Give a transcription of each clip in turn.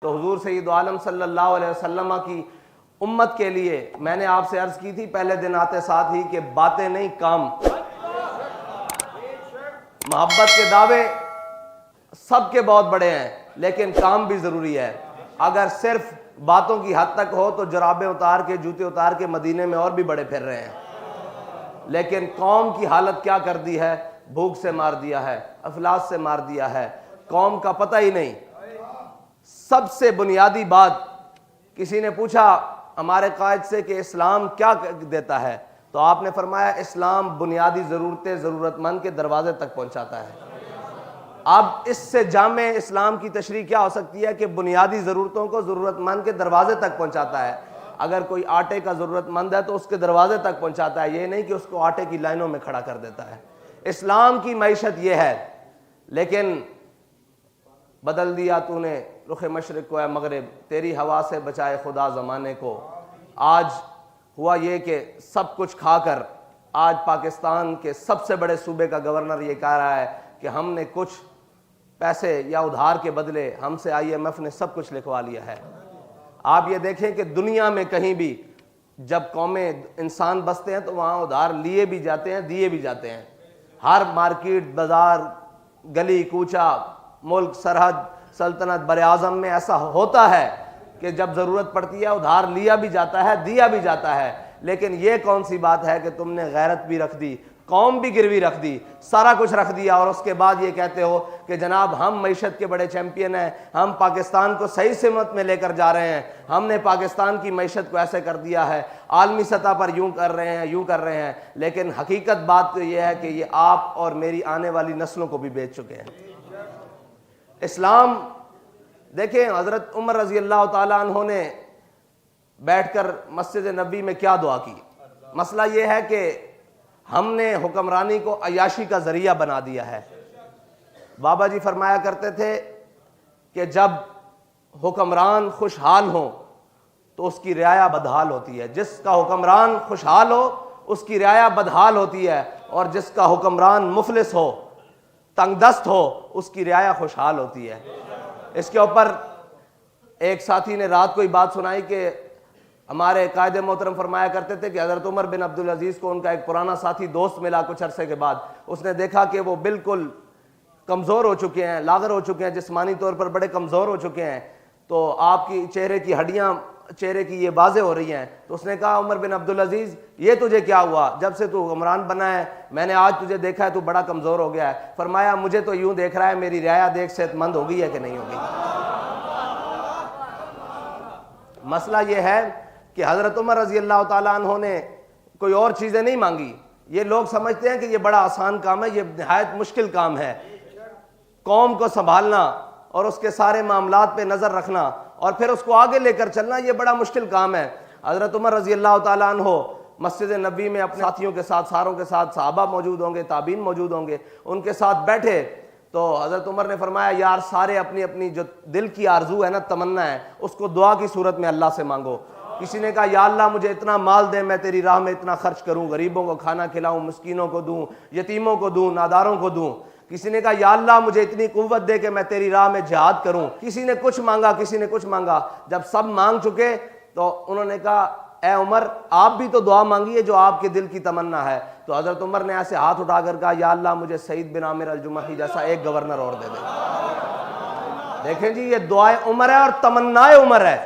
تو حضور سید عالم صلی اللہ علیہ وسلم کی امت کے لیے میں نے آپ سے عرض کی تھی پہلے دن آتے ساتھ ہی کہ باتیں نہیں کام. محبت کے دعوے سب کے بہت بڑے ہیں لیکن کام بھی ضروری ہے. اگر صرف باتوں کی حد تک ہو تو جرابیں اتار کے جوتے اتار کے مدینے میں اور بھی بڑے پھر رہے ہیں. لیکن قوم کی حالت کیا کر دی ہے؟ بھوک سے مار دیا ہے, افلاس سے مار دیا ہے, قوم کا پتہ ہی نہیں. سب سے بنیادی بات, کسی نے پوچھا ہمارے قائد سے کہ اسلام کیا دیتا ہے, تو آپ نے فرمایا اسلام بنیادی ضرورتیں ضرورت مند کے دروازے تک پہنچاتا ہے. اب اس سے جامع اسلام کی تشریح کیا ہو سکتی ہے کہ بنیادی ضرورتوں کو ضرورت مند کے دروازے تک پہنچاتا ہے. اگر کوئی آٹے کا ضرورت مند ہے تو اس کے دروازے تک پہنچاتا ہے, یہ نہیں کہ اس کو آٹے کی لائنوں میں کھڑا کر دیتا ہے. اسلام کی معیشت یہ ہے. لیکن بدل دیا تو نے رخ مشرق کو اے مغرب, تیری ہوا سے بچائے خدا زمانے کو. آج ہوا یہ کہ سب کچھ کھا کر آج پاکستان کے سب سے بڑے صوبے کا گورنر یہ کہہ رہا ہے کہ ہم نے کچھ پیسے یا ادھار کے بدلے ہم سے IMF نے سب کچھ لکھوا لیا ہے. آپ یہ دیکھیں کہ دنیا میں کہیں بھی جب قومیں انسان بستے ہیں تو وہاں ادھار لیے بھی جاتے ہیں, دیے بھی جاتے ہیں. ہر مارکیٹ, بازار, گلی کوچہ, ملک, سرحد, سلطنت, بر اعظم میں ایسا ہوتا ہے کہ جب ضرورت پڑتی ہے ادھار لیا بھی جاتا ہے, دیا بھی جاتا ہے. لیکن یہ کون سی بات ہے کہ تم نے غیرت بھی رکھ دی, قوم بھی گروی رکھ دی, سارا کچھ رکھ دیا, اور اس کے بعد یہ کہتے ہو کہ جناب ہم معیشت کے بڑے چیمپئن ہیں, ہم پاکستان کو صحیح سمت میں لے کر جا رہے ہیں, ہم نے پاکستان کی معیشت کو ایسے کر دیا ہے, عالمی سطح پر یوں کر رہے ہیں, یوں کر رہے ہیں. لیکن حقیقت بات تو یہ ہے کہ یہ آپ اور میری آنے والی نسلوں کو بھی بیچ چکے ہیں. اسلام دیکھیں, حضرت عمر رضی اللہ تعالیٰ عنہ نے بیٹھ کر مسجد نبوی میں کیا دعا کی. مسئلہ یہ ہے کہ ہم نے حکمرانی کو عیاشی کا ذریعہ بنا دیا ہے. بابا جی فرمایا کرتے تھے کہ جب حکمران خوشحال ہوں تو اس کی رعایا بدحال ہوتی ہے. جس کا حکمران خوشحال ہو اس کی رعایا بدحال ہوتی ہے, اور جس کا حکمران مفلس ہو, تنگ دست ہو, اس کی رعایا خوشحال ہوتی ہے. اس کے اوپر ایک ساتھی نے رات کو ہی بات سنائی کہ ہمارے قائد محترم فرمایا کرتے تھے کہ حضرت عمر بن عبدالعزیز کو ان کا ایک پرانا ساتھی دوست ملا کچھ عرصے کے بعد. اس نے دیکھا کہ وہ بالکل کمزور ہو چکے ہیں, لاغر ہو چکے ہیں, جسمانی طور پر بڑے کمزور ہو چکے ہیں, تو آپ کی چہرے کی ہڈیاں چہرے کی یہ واضح ہو رہی ہیں. تو اس نے کہا عمر بن عبدالعزیز یہ تجھے کیا ہوا, جب سے تو حکمران بنا ہے میں نے آج تجھے دیکھا ہے تو بڑا کمزور ہو گیا ہے. فرمایا مجھے تو یوں دیکھ رہا ہے میری رعایا دیکھ صحت مند ہو گئی ہے کہ نہیں ہوگی. مسئلہ یہ ہے کہ حضرت عمر رضی اللہ تعالیٰ عنہ نے کوئی اور چیزیں نہیں مانگی. یہ لوگ سمجھتے ہیں کہ یہ بڑا آسان کام ہے, یہ نہایت مشکل کام ہے. قوم کو سنبھالنا اور اس کے سارے معاملات پہ نظر رکھنا اور پھر اس کو آگے لے کر چلنا, یہ بڑا مشکل کام ہے. حضرت عمر رضی اللہ تعالیٰ عنہ مسجد نبوی میں اپنے ساتھیوں کے ساتھ, ساروں کے ساتھ, صحابہ موجود ہوں گے, تابعین موجود ہوں گے, ان کے ساتھ بیٹھے تو حضرت عمر نے فرمایا یار سارے اپنی اپنی جو دل کی آرزو ہے نا, تمنا ہے, اس کو دعا کی صورت میں اللہ سے مانگو. کسی نے کہا یا اللہ مجھے اتنا مال دے میں تیری راہ میں اتنا خرچ کروں, غریبوں کو کھانا کھلاؤں, مسکینوں کو دوں, یتیموں کو دوں, ناداروں کو دوں. کسی نے کہا یا اللہ مجھے اتنی قوت دے کہ میں تیری راہ میں جہاد کروں. کسی نے کچھ مانگا, کسی نے کچھ مانگا. جب سب مانگ چکے تو انہوں نے کہا اے عمر آپ بھی تو دعا مانگیے جو آپ کے دل کی تمنا ہے. تو حضرت عمر نے ایسے ہاتھ اٹھا کر کہا یا اللہ مجھے سعید بن عامر الجمحی جیسا ایک گورنر اور دے دے. دیکھیں جی یہ دعائے عمر ہے اور تمنائے عمر ہے.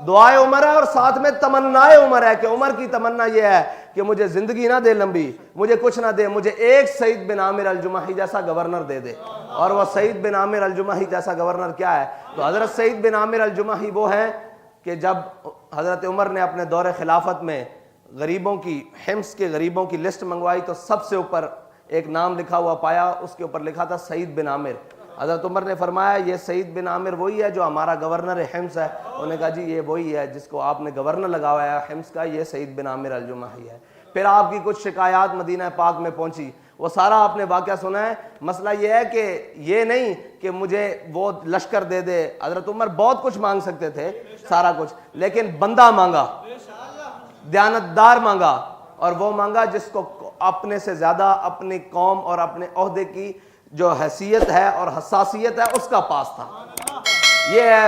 دعائے عمر ہے اور ساتھ میں تمنائے عمر ہے کہ عمر کی تمنا یہ ہے کہ مجھے زندگی نہ دے لمبی, مجھے کچھ نہ دے, مجھے ایک سعید بن عامر الجمحی جیسا گورنر دے دے. اور وہ سعید بن عامر الجمحی جیسا گورنر کیا ہے؟ تو حضرت سعید بن عامر الجمحی وہ ہیں کہ جب حضرت عمر نے اپنے دور خلافت میں غریبوں کی, حمص کے غریبوں کی لسٹ منگوائی تو سب سے اوپر ایک نام لکھا ہوا پایا, اس کے اوپر لکھا تھا سعید بن عامر. حضرت عمر نے فرمایا یہ سعید بن عامر وہی ہے جو ہمارا گورنر حمص ہے. انہوں نے کہا جی یہ وہی ہے جس کو آپ نے گورنر لگا ہوا ہے حمص کا, یہ سعید بن عامر الجمحی ہے. پھر آپ کی کچھ شکایات مدینہ پاک میں پہنچی, وہ سارا آپ نے واقعہ سنا ہے. مسئلہ یہ ہے کہ یہ نہیں کہ مجھے وہ لشکر دے دے. حضرت عمر بہت کچھ مانگ سکتے تھے, سارا کچھ, لیکن بندہ مانگا, دیانتدار مانگا, اور وہ مانگا جس کو اپنے سے زیادہ اپنی قوم اور اپنے عہدے کی جو حیثیت ہے اور حساسیت ہے اس کا پاس تھا. یہ ہے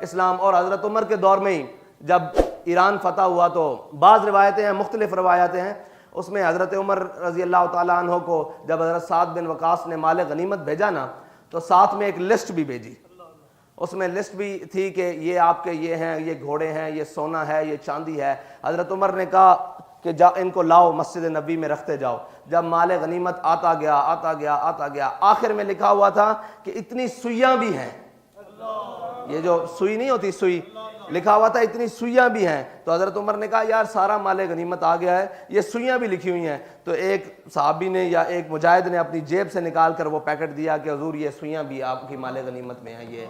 اسلام۔ اور حضرت عمر کے دور میں ہی جب ایران فتح ہوا تو بعض روایتیں ہیں، مختلف روایتیں ہیں، اس میں حضرت عمر رضی اللہ تعالیٰ عنہ کو جب حضرت سعد بن وقاص نے مال غنیمت بھیجا نا تو ساتھ میں ایک لسٹ بھی بھیجی، اس میں لسٹ بھی تھی کہ یہ آپ کے یہ ہیں، یہ گھوڑے ہیں، یہ سونا ہے، یہ چاندی ہے۔ حضرت عمر نے کہا کہ ان کو لاؤ مسجد نبی میں رکھتے جاؤ۔ جب مال غنیمت آتا گیا، آخر میں لکھا ہوا تھا کہ اتنی سوئیاں بھی ہیں، یہ جو سوئی نہیں ہوتی سوئی، لکھا ہوا تھا اتنی سوئیاں بھی ہیں۔ تو حضرت عمر نے کہا یار سارا مال غنیمت آ گیا ہے، یہ سوئیاں بھی لکھی ہوئی ہیں۔ تو ایک صحابی نے یا ایک مجاہد نے اپنی جیب سے نکال کر وہ پیکٹ دیا کہ حضور یہ سوئیاں بھی آپ کی مال غنیمت میں ہیں، یہ